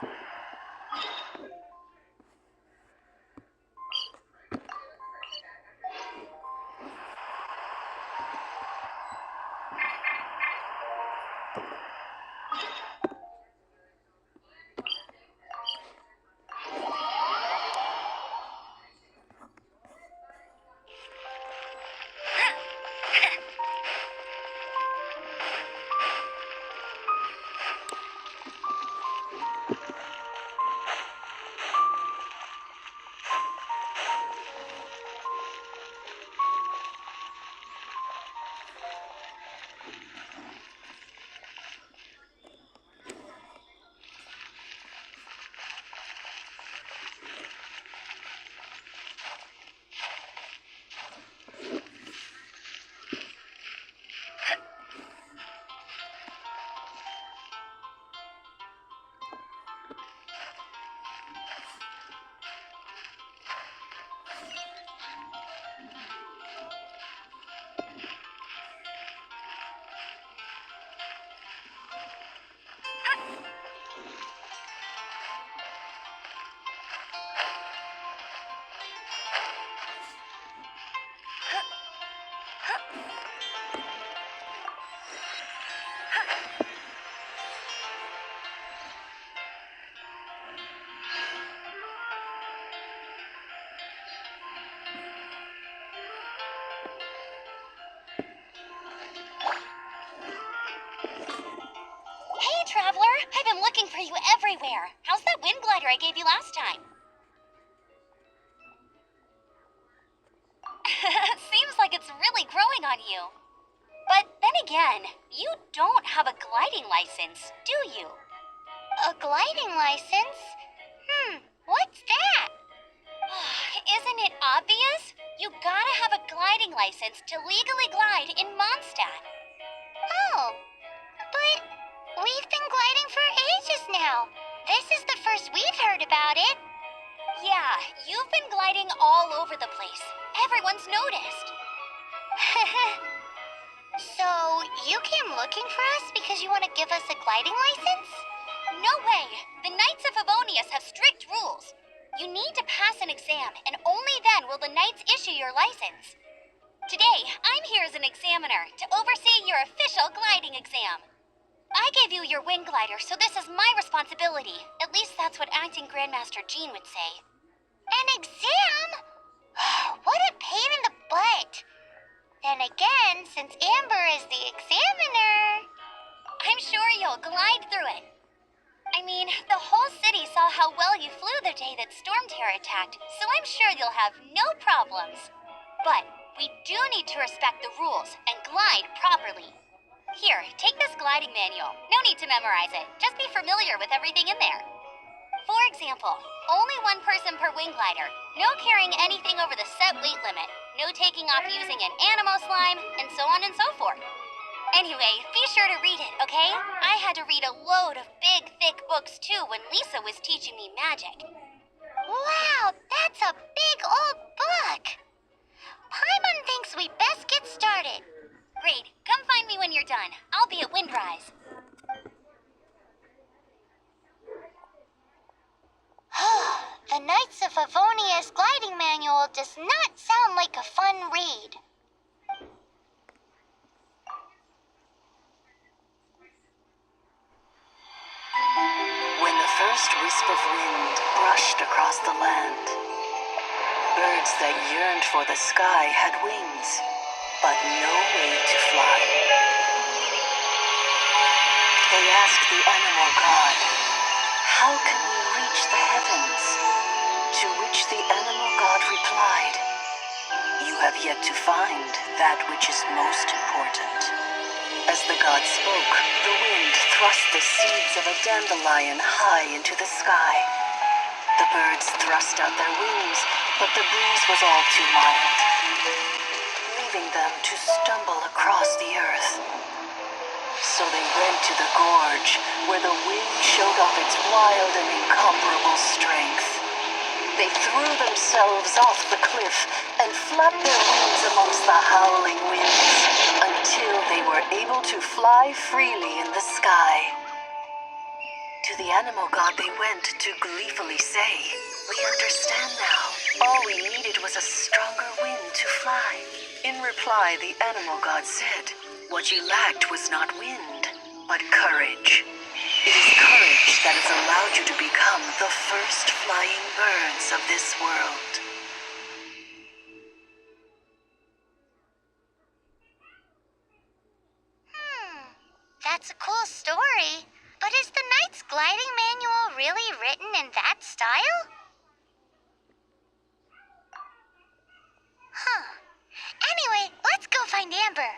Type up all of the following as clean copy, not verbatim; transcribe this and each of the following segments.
Hey, Traveler! I've been looking for you everywhere. How's that wind glider I gave you last time? Seems like it's really growing on you. But then again, you don't have a gliding license, do you? A gliding license? What's that? Isn't it obvious? You gotta have a gliding license to legally glide in Mondstadt. Oh, but we've been gliding for ages now. This is the first we've heard about it. Yeah, you've been gliding all over the place. Everyone's noticed. So, you came looking for us because you want to give us a gliding license? No way! The Knights of Favonius have strict rules. You need to pass an exam, and only then will the Knights issue your license. Today, I'm here as an examiner to oversee your official gliding exam. I gave you your wing glider, so this is my responsibility. At least that's what Acting Grandmaster Jean would say. An exam? What a pain in the butt. Then again, since Amber is the examiner, I'm sure you'll glide through it. I mean, the whole city saw how well you flew the day that Storm Terror attacked, so I'm sure you'll have no problems. But we do need to respect the rules and glide properly. Here, take this gliding manual. No need to memorize it. Just be familiar with everything in there. For example, only one person per wing glider. No carrying anything over the set weight limit. No taking off using an animal slime, and so on and so forth. Anyway, be sure to read it, okay? I had to read a load of big, thick books too when Lisa was teaching me magic. Wow, that's a big old book! Paimon thinks we best get started. Great, come find me when you're done. I'll be at Windrise. The Knights of Favonius gliding manual does not sound like a fun read. When the first wisp of wind brushed across the land, birds that yearned for the sky had wings, but no way to fly. They asked the animal god, "How can we reach the heavens?" To which the animal god replied, "You have yet to find that which is most important." As the god spoke, the wind thrust the seeds of a dandelion high into the sky. The birds thrust out their wings, but the breeze was all too mild, leaving them to stumble across the earth. So they went to the gorge, where the wind showed off its wild and incomparable strength. They threw themselves off the cliff and flapped their wings amongst the howling winds until they were able to fly freely in the sky. To To the animal god they went to gleefully say, "We understand now. All we needed was a stronger wind to fly." In reply, the animal god said, "What you lacked was not wind, but courage. It is courage that has allowed you to become the first flying birds of this world." That's a cool story. But is the Knight's gliding manual really written in that style? Huh. Anyway, let's go find Amber.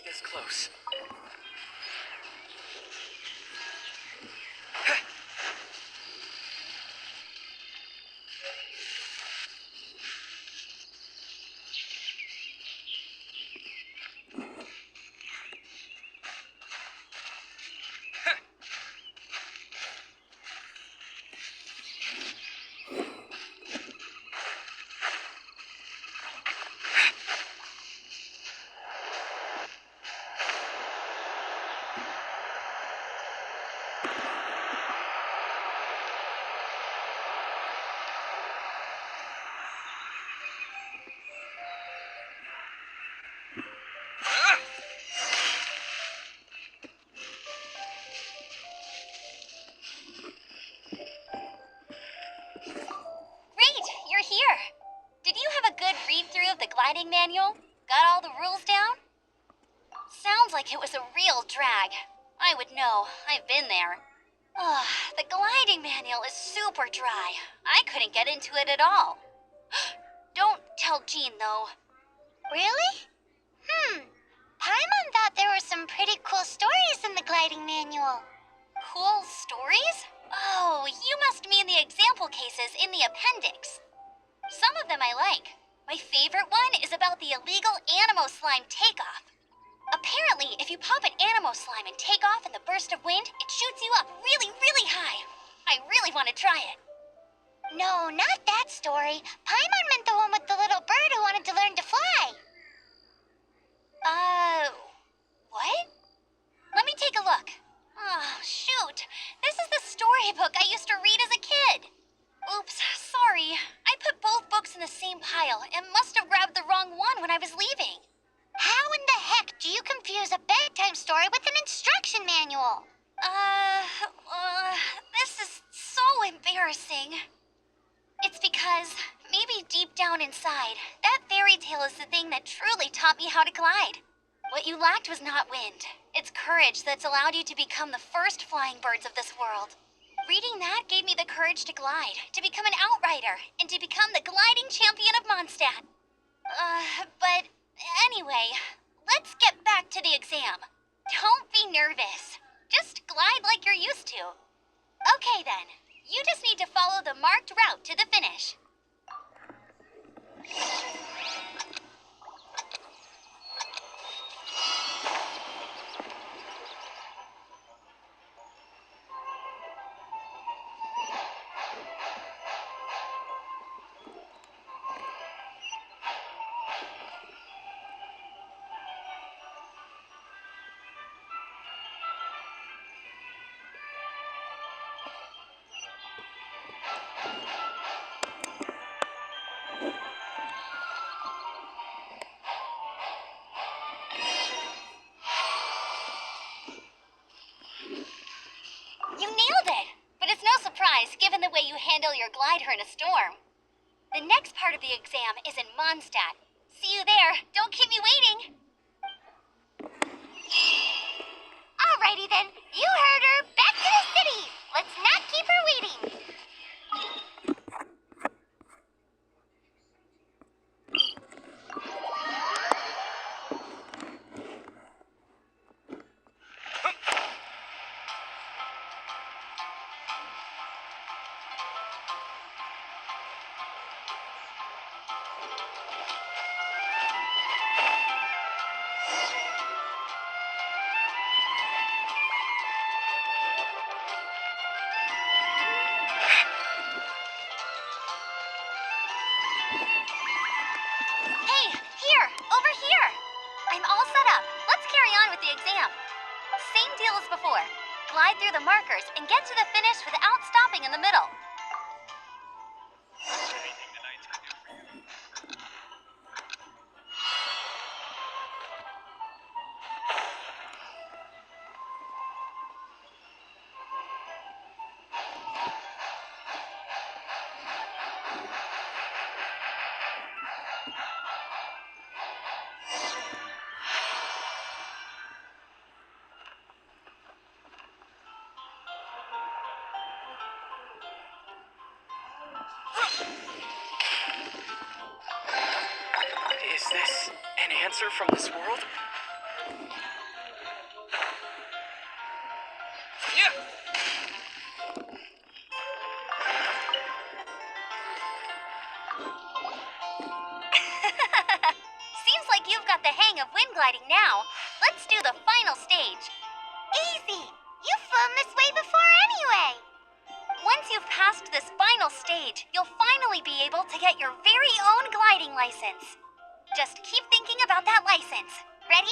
This close. Great, you're here. Did you have a good read-through of the gliding manual? Got all the rules down? Sounds like it was a real drag. I would know. I've been there. Ugh, the gliding manual is super dry. I couldn't get into it at all. Don't tell Jean, though. Really? Paimon thought there were some pretty cool stories in the gliding manual. Cool stories? Oh, you must mean the example cases in the appendix. Some of them I like. My favorite one is about the illegal Animo slime takeoff. Apparently, if you pop an Animo slime and take off in the burst of wind, it shoots you up really, really high. I really want to try it. No, not that story. Paimon meant the one with the little bird who wanted to learn to fly. What? Let me take a look. Oh, shoot. This is the storybook I used to read as a kid. Oops, sorry. I put both books in the same pile and must have grabbed the wrong one when I was leaving. How in the heck do you confuse a bedtime story with an instruction manual? This is so embarrassing. It's because, maybe deep down inside, that fairy tale is the thing that truly taught me how to glide. What you lacked was not wind. It's courage that's allowed you to become the first flying birds of this world. Reading that gave me the courage to glide, to become an outrider, and to become the gliding champion of Mondstadt. But anyway, let's get back to the exam. Don't be nervous. Just glide like you're used to. Okay then, you just need to follow the marked route to the finish. You nailed it! But it's no surprise, given the way you handle your glider in a storm. The next part of the exam is in Mondstadt. See you there. Don't keep me waiting. Alrighty then. You heard her. Back to the city. Let's not keep her waiting. Hey, here, over here. I'm all set up. Let's carry on with the exam. Same deal as before. Glide through the markers and get to the finish without stopping in the middle. Is this an answer from this world? Yeah! Seems like you've got the hang of wind gliding now. Let's do the final stage. Easy! You've flown this way before anyway! Once you've passed this final stage, you'll finally be able to get your very own gliding license. Just keep thinking about that license. Ready?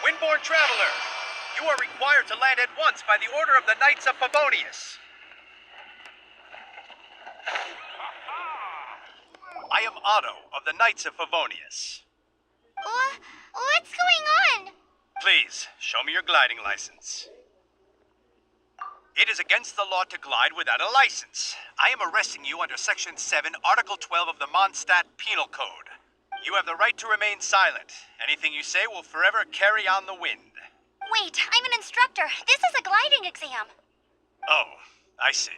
Windborne Traveler, you are required to land at once by the order of the Knights of Favonius. I am Otto of the Knights of Favonius. What's going on? Please, show me your gliding license. It is against the law to glide without a license. I am arresting you under Section 7, Article 12 of the Mondstadt Penal Code. You have the right to remain silent. Anything you say will forever carry on the wind. Wait, I'm an instructor. This is a gliding exam. Oh, I see.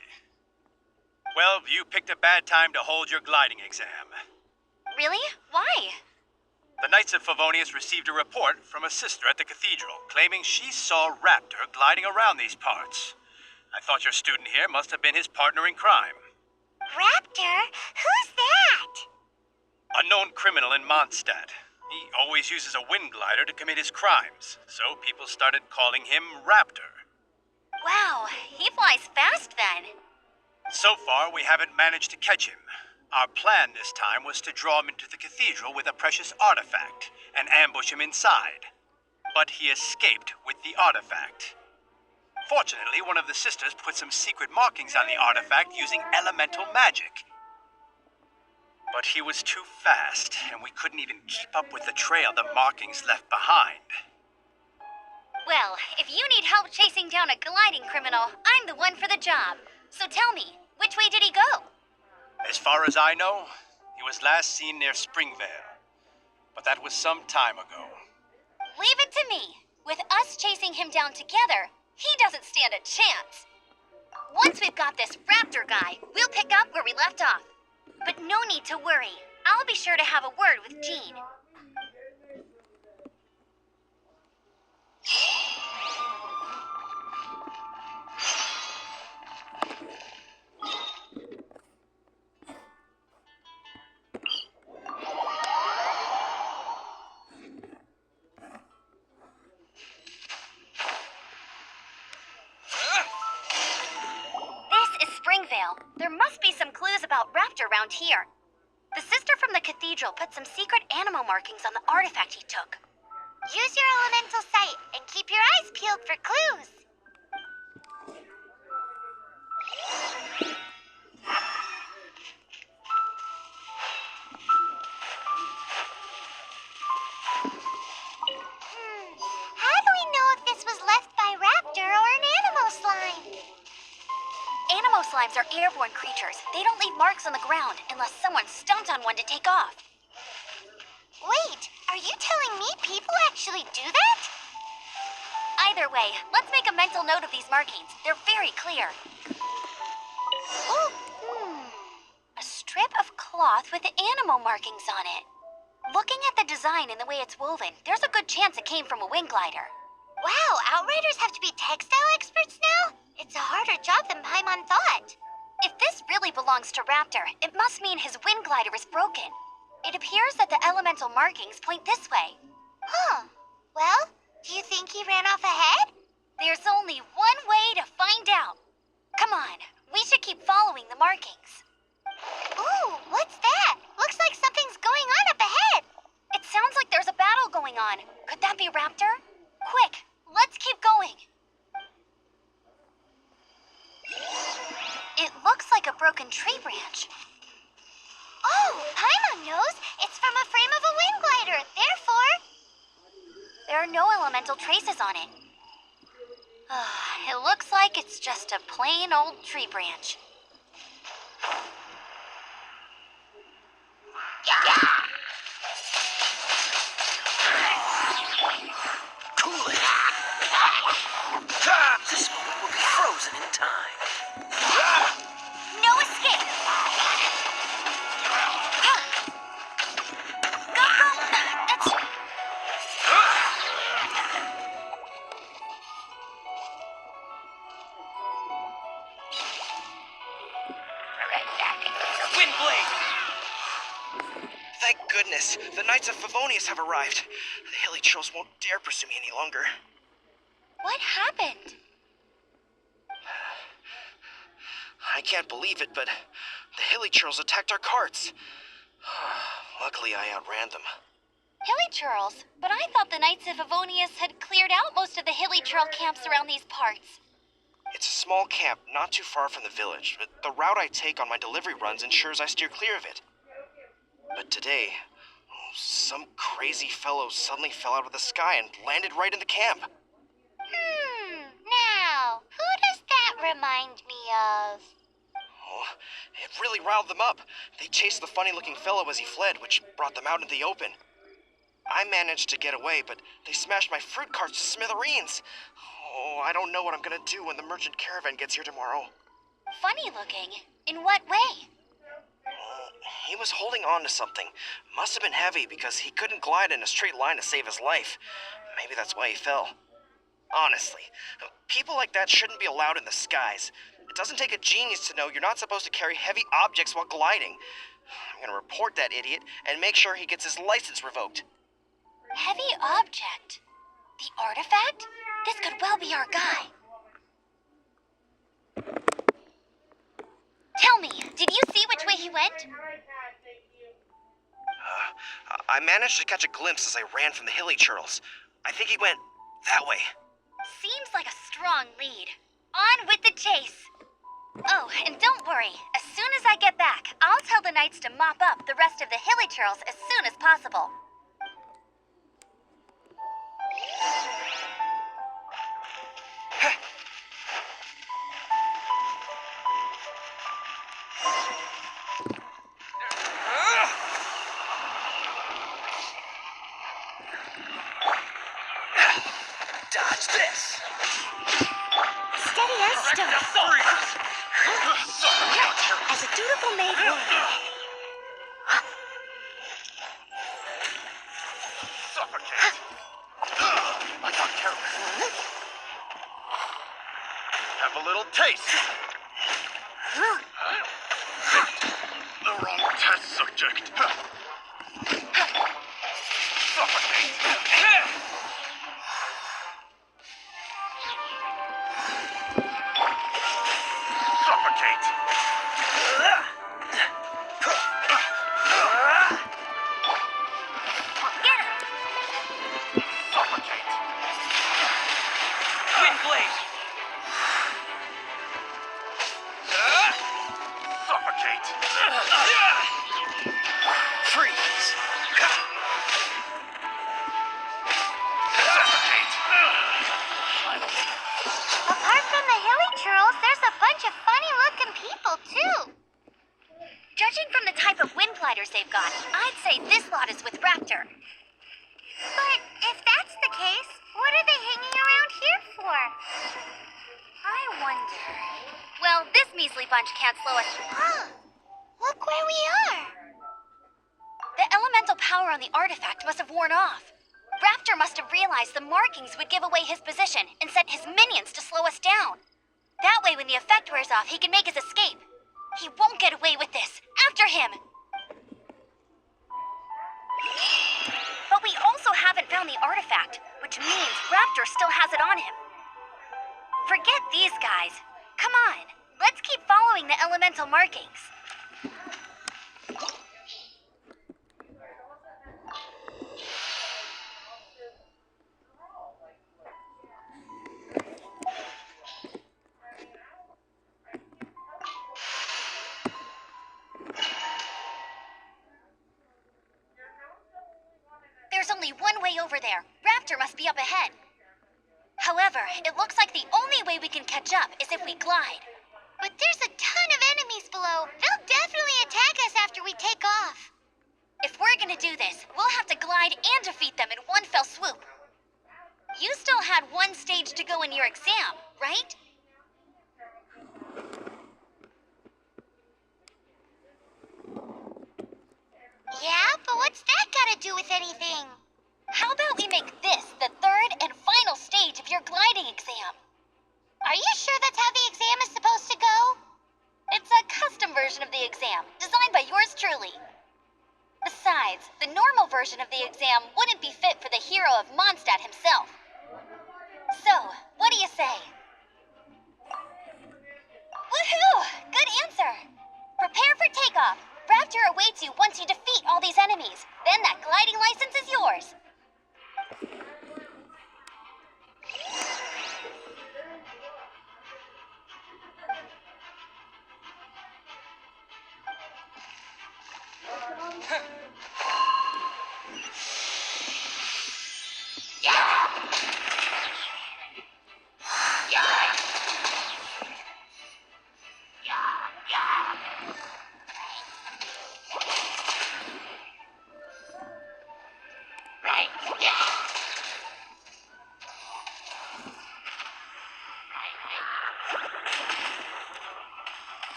Well, you picked a bad time to hold your gliding exam. Really? Why? The Knights of Favonius received a report from a sister at the cathedral claiming she saw Raptor gliding around these parts. I thought your student here must have been his partner in crime. Raptor? Who's that? A known criminal in Mondstadt. He always uses a wind glider to commit his crimes, so people started calling him Raptor. Wow, he flies fast then. So far, we haven't managed to catch him. Our plan this time was to draw him into the cathedral with a precious artifact and ambush him inside. But he escaped with the artifact. Fortunately, one of the sisters put some secret markings on the artifact using elemental magic. But he was too fast, and we couldn't even keep up with the trail the markings left behind. Well, if you need help chasing down a gliding criminal, I'm the one for the job. So tell me, which way did he go? As far as I know, he was last seen near Springvale. But that was some time ago. Leave it to me. With us chasing him down together, He doesn't stand a chance. Once we've got this raptor guy, we'll pick up where we left off. But no need to worry. I'll be sure to have a word with Jean. This is Springvale. There must be some clues about raptor around here. The sister from the cathedral put some secret animal markings on the artifact he took. Use your elemental sight and keep your eyes peeled for clues. How do we know if this was left by raptor or an animal slime? Animal slimes are airborne creatures. They don't leave marks on the ground unless someone stomped on one to take off. Wait, are you telling me people actually do that? Either way, let's make a mental note of these markings. They're very clear. Oh, a strip of cloth with animal markings on it. Looking at the design and the way it's woven, there's a good chance it came from a wind glider. Wow, Outriders have to be textile experts now? It's a harder job than Paimon thought. If this really belongs to Raptor, it must mean his wind glider is broken. It appears that the elemental markings point this way. Huh. Well, do you think he ran off ahead? There's only one way to find out. Come on, we should keep following the markings. Ooh, what's that? Looks like something's going on up ahead. It sounds like there's a battle going on. Could that be Raptor? Quick, let's keep going. It looks like a broken tree branch. Oh, Paimon knows. It's from a frame of a wind glider. Therefore, there are no elemental traces on it. It looks like it's just a plain old tree branch. Cool it. This moment will be frozen in time. No escape! Go, go! That's... Wind blade! Thank goodness, the Knights of Favonius have arrived. The Hilly Trolls won't dare pursue me any longer. What happened? I can't believe it, but the Hilly Trolls attacked our carts. Luckily, I outran them. Hilly Churls? But I thought the Knights of Favonius had cleared out most of the Hilly Churl camps around these parts. It's a small camp not too far from the village, but the route I take on my delivery runs ensures I steer clear of it. But today, some crazy fellow suddenly fell out of the sky and landed right in the camp. Now, who does that remind me of? Oh, it really riled them up. They chased the funny-looking fellow as he fled, which brought them out into the open. I managed to get away, but they smashed my fruit carts to smithereens. Oh, I don't know what I'm gonna do when the merchant caravan gets here tomorrow. Funny looking? In what way? He was holding on to something. Must have been heavy because he couldn't glide in a straight line to save his life. Maybe that's why he fell. Honestly, people like that shouldn't be allowed in the skies. It doesn't take a genius to know you're not supposed to carry heavy objects while gliding. I'm gonna report that idiot and make sure he gets his license revoked. Heavy object? The artifact? This could well be our guy. Tell me, did you see which way he went? I managed to catch a glimpse as I ran from the Hilly Churls. I think he went that way. Seems like a strong lead. On with the chase. Oh, and don't worry. As soon as I get back, I'll tell the Knights to mop up the rest of the Hilly Churls as soon as possible. Dodge this. Tiesto! As a dutiful maid would. Suffocate. I got careless. Have a little taste. The wrong test subject. Suffocate. Suffocate. Suffocate. Wind blade. Suffocate. Freeze. Suffocate. Apart from the hilly churls, there's a bunch of funny-looking people, too. Judging from the type of wind gliders they've got, I'd say this lot is with Raptor. But if that's the case, what are they hanging around here for? I wonder. Well, this measly bunch can't slow us. Huh. Look where we are. The elemental power on the artifact must have worn off. Raptor must have realized the markings would give away his position and sent his minions to slow us down. That way, when the effect wears off, he can make his escape. He won't get away with this. After him! But we also haven't found the artifact, which means Raptor still has it on him. Forget these guys. Come on, let's keep following the elemental markings. There's only one way over there. Raptor must be up ahead. However, it looks like the only way we can catch up is if we glide. But there's a ton of enemies below. They'll definitely attack us after we take off. If we're gonna do this, we'll have to glide and defeat them in one fell swoop. You still had one stage to go in your exam, right? Yeah, but what's that gotta do with anything? How about we make this the third and final stage of your gliding exam? Are you sure that's how the exam is supposed to go? It's a custom version of the exam, designed by yours truly. Besides, the normal version of the exam wouldn't be fit for the hero of Mondstadt himself. So, what do you say? Woohoo! Good answer! Prepare for takeoff. Raptor awaits you once you defeat all these enemies. Then that gliding license is yours.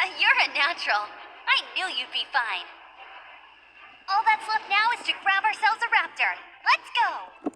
You're a natural. I knew you'd be fine. All that's left now is to grab ourselves a raptor. Let's go!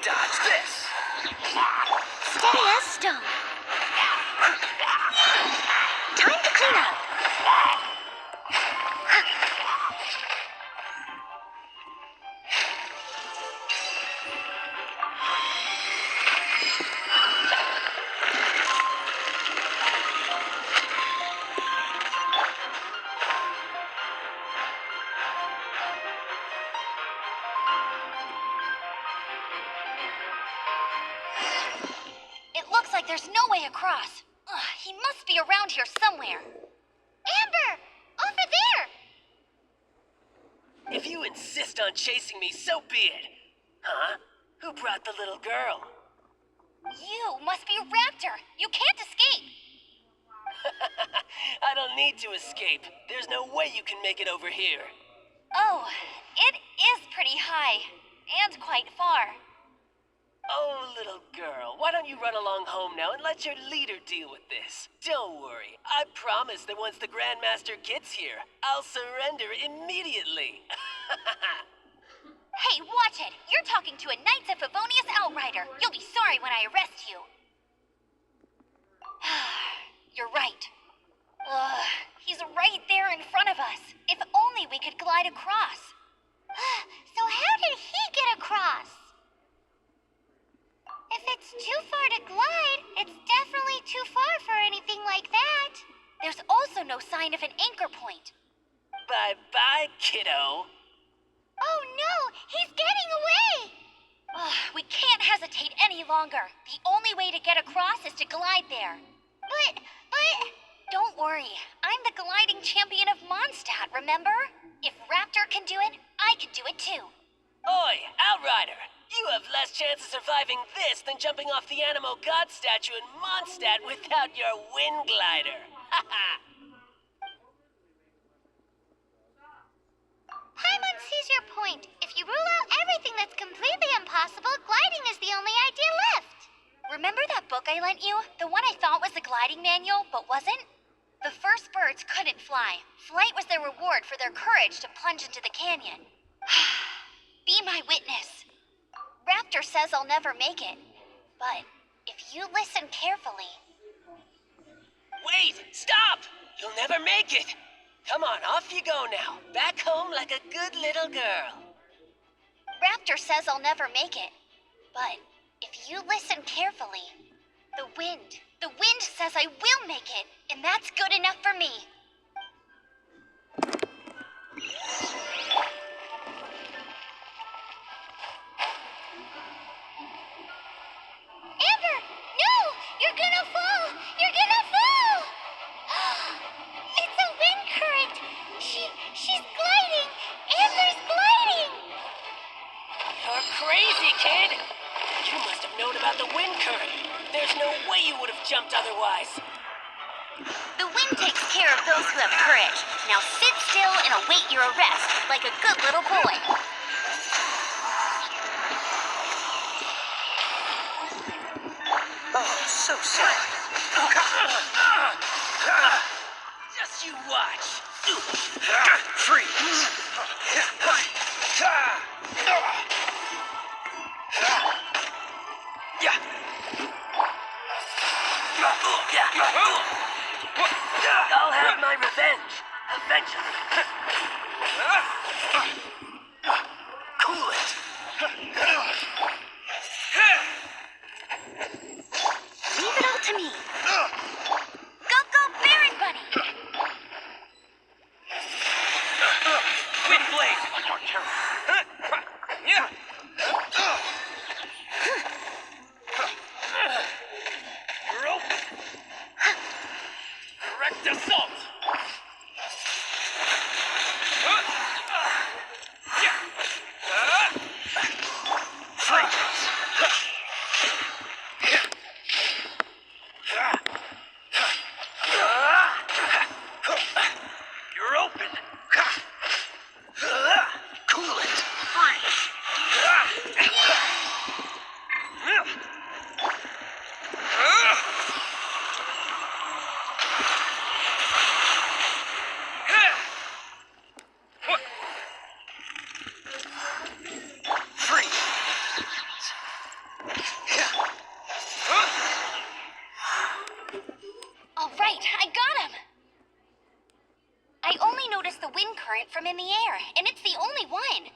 Dodge this. Steady as stone. Time to clean up. It looks like there's no way across. Ugh, he must be around here somewhere. Amber! Over there! If you insist on chasing me, so be it. Huh? Who brought the little girl? You must be Raptor. You can't escape. I don't need to escape. There's no way you can make it over here. Oh, it is pretty high. And quite far. Oh, little girl, why don't you run along home now and let your leader deal with this? Don't worry, I promise that once the Grandmaster gets here, I'll surrender immediately. Hey, watch it! You're talking to a Knights of Favonius outrider. You'll be sorry when I arrest you. You're right. He's right there in front of us. If only we could glide across. So how did he get across? If it's too far to glide, it's definitely too far for anything like that. There's also no sign of an anchor point. Bye-bye, kiddo. Oh no, he's getting away! We can't hesitate any longer. The only way to get across is to glide there. But... Don't worry, I'm the gliding champion of Mondstadt, remember? If Raptor can do it, I can do it too. Oi, Outrider! You have less chance of surviving this than jumping off the Animo God statue in Mondstadt without your wind glider. Haha! Paimon sees your point. If you rule out everything that's completely impossible, gliding is the only idea left. Remember that book I lent you? The one I thought was the gliding manual, but wasn't? The first birds couldn't fly. Flight was their reward for their courage to plunge into the canyon. Be my witness. Raptor says I'll never make it. But if you listen carefully... Wait! Stop! You'll never make it! Come on, off you go now. Back home like a good little girl. Raptor says I'll never make it. But if you listen carefully, the wind says I will make it, and that's good enough for me. Amber, no! You're gonna fall! You're gonna fall! It's a wind current. She's gliding. Amber's gliding. You're crazy, kid! You must have known about the wind current. There's no way you would have jumped otherwise. The wind takes care of those who have courage. Now sit still and await your arrest, like a good little boy. Oh, so sorry. Just you watch. Freeze! I'll have my revenge, eventually. Cool it. Leave it all to me. Go, Baron Bunny! Wind blade. Rope. Direct assault. You're open. notice the wind current from in the air, and it's the only one.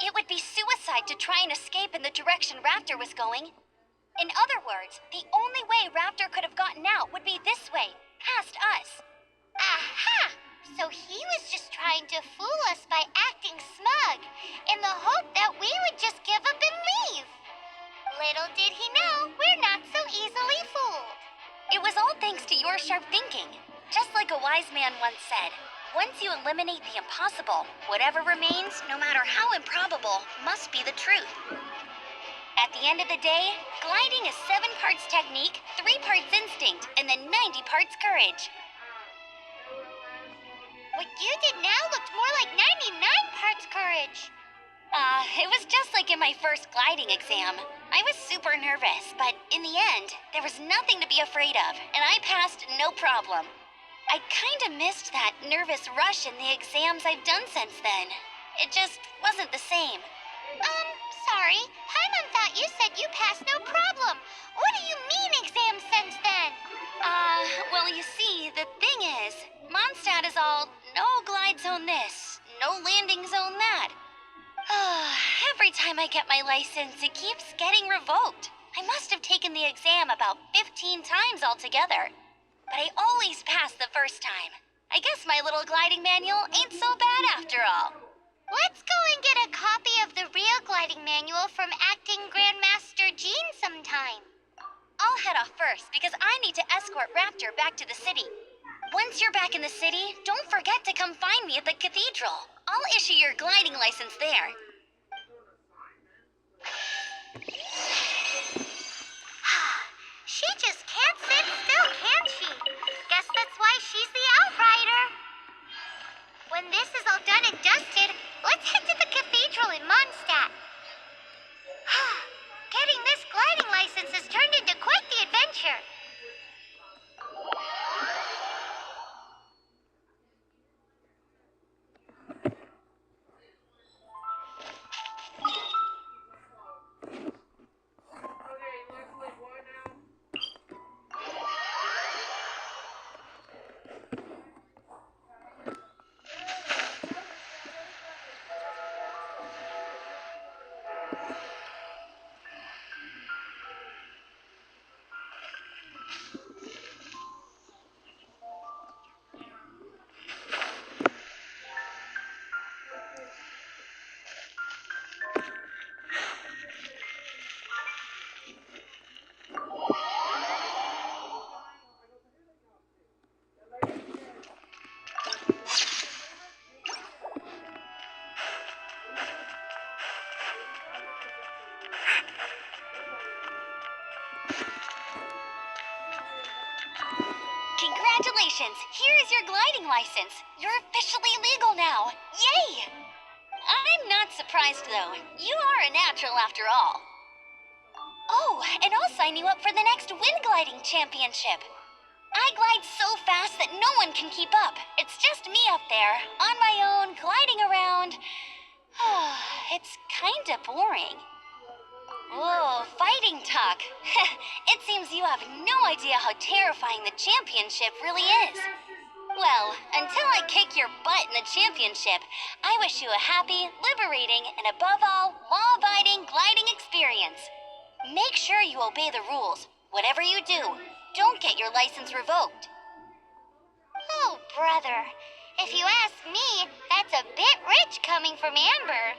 It would be suicide to try and escape in the direction Raptor was going. In other words, the only way Raptor could have gotten out would be this way, past us. Aha! So he was just trying to fool us by acting smug, in the hope that we would just give up and leave. Little did he know, we're not so easily fooled. It was all thanks to your sharp thinking. Just like a wise man once said, once you eliminate the impossible, whatever remains, no matter how improbable, must be the truth. At the end of the day, gliding is 7 parts technique, 3 parts instinct, and then 90 parts courage. What you did now looked more like 99 parts courage. It was just like in my first gliding exam. I was super nervous, but in the end, there was nothing to be afraid of, and I passed no problem. I kinda missed that nervous rush in the exams I've done since then. It just wasn't the same. Sorry. Paimon thought you said you passed no problem. What do you mean exam since then? Well, you see, the thing is, Mondstadt is all no glide zone this, no landing zone that. Every time I get my license, it keeps getting revoked. I must have taken the exam about 15 times altogether. But I always pass the first time. I guess my little gliding manual ain't so bad after all. Let's go and get a copy of the real gliding manual from Acting Grandmaster Jean sometime. I'll head off first because I need to escort Raptor back to the city. Once you're back in the city, don't forget to come find me at the cathedral. I'll issue your gliding license there. She just can't sit still, can she? Guess that's why she's the outrider. When this is all done and dusted, let's head to the cathedral in Mondstadt. Getting this gliding license has turned into quite the adventure. Congratulations! Here is your gliding license. You're officially legal now. Yay! I'm not surprised though. You are a natural after all. Oh, and I'll sign you up for the next wind gliding championship. I glide so fast that no one can keep up. It's just me up there, on my own, gliding around. It's kinda boring. Whoa, fighting talk. It seems you have no idea how terrifying the championship really is. Well, until I kick your butt in the championship, I wish you a happy, liberating, and above all, law-abiding gliding experience. Make sure you obey the rules. Whatever you do, don't get your license revoked. Oh, brother. If you ask me, that's a bit rich coming from Amber.